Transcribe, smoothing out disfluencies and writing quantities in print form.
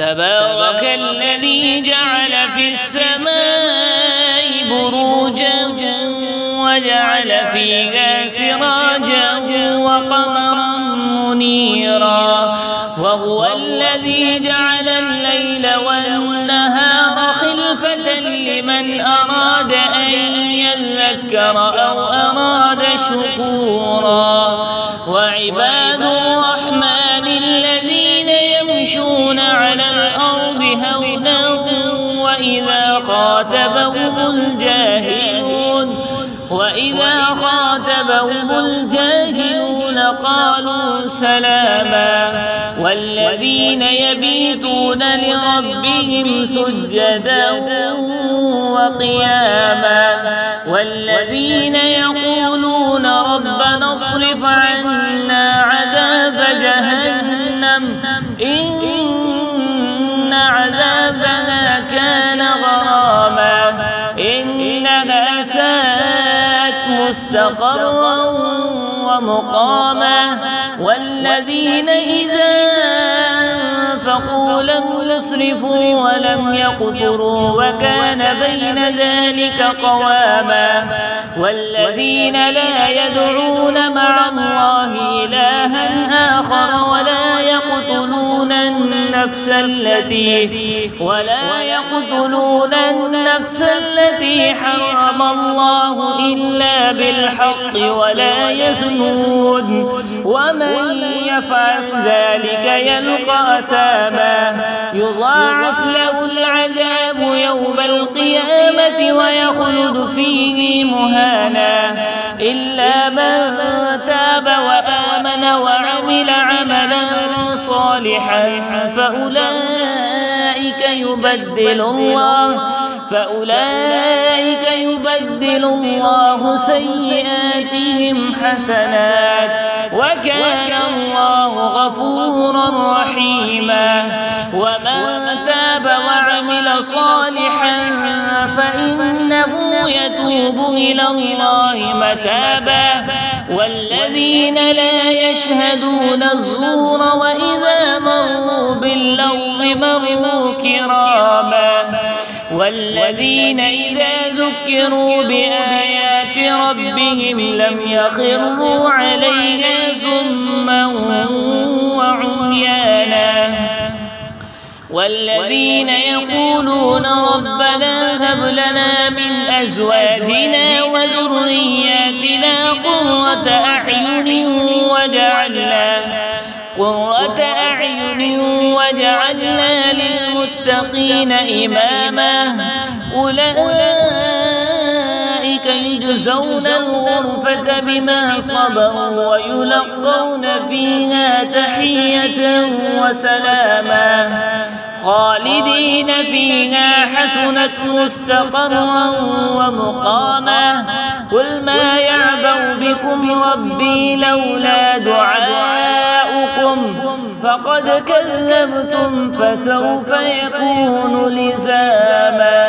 تبارك الذي جعل في السماء بروجا وجعل فيها سراجا وقمرا منيرا وهو الذي جعل الليل والنهار خلفة لمن أراد أن يذكر أو أراد شكورا وعباد الرحمن الذين يمشون على الأرض هونا وإذا خاطبهم الجاهلون قالوا سلاما والذين يبيتون لربهم سجدا وقياما والذين يقولون ربنا اصرف عنا عذاب جهنم إن عذابها كان غراما إنها ساءت مستقرا ومقاما والذين إذا أنفقوا لم يسرفوا ولم يقتروا وكان بين ذلك قواما والذين لا يدعون مع الله إلها آخر ولا يقتلون النفس التي حرم الله إلا بالحق ولا يزنون ومن يفعل ذلك يلقى أثاما يضاعف له العذاب يوم القيامة ويخلد فيه مهانا إلا من تاب وآمن وعمل عملا صالحا فأولئك يبدل الله سيئاتهم حسنات وكان الله غفورا رحيما ومن تاب وعمل صالحا فإنه يتوب إلى الله متابا والذين لا يشهدون الزور وإذا مروا باللغو مروا كراما والذين إذا ذكروا بآيات ربهم لم يخروا عليها صما وعميانا والذين يقولون ربنا هب لنا من أزواجنا وذرياتنا قرة أعين وجعلنا للمتقين إماما أولئك يجزون الغرفة بما صبروا ويلقون فيها تحية وسلاما خالدين فيها حسنت مستقرا ومقاما قل ما يعبأ بكم ربي لولا دعاؤكم فقد كذبتم فسوف يكون لزاما.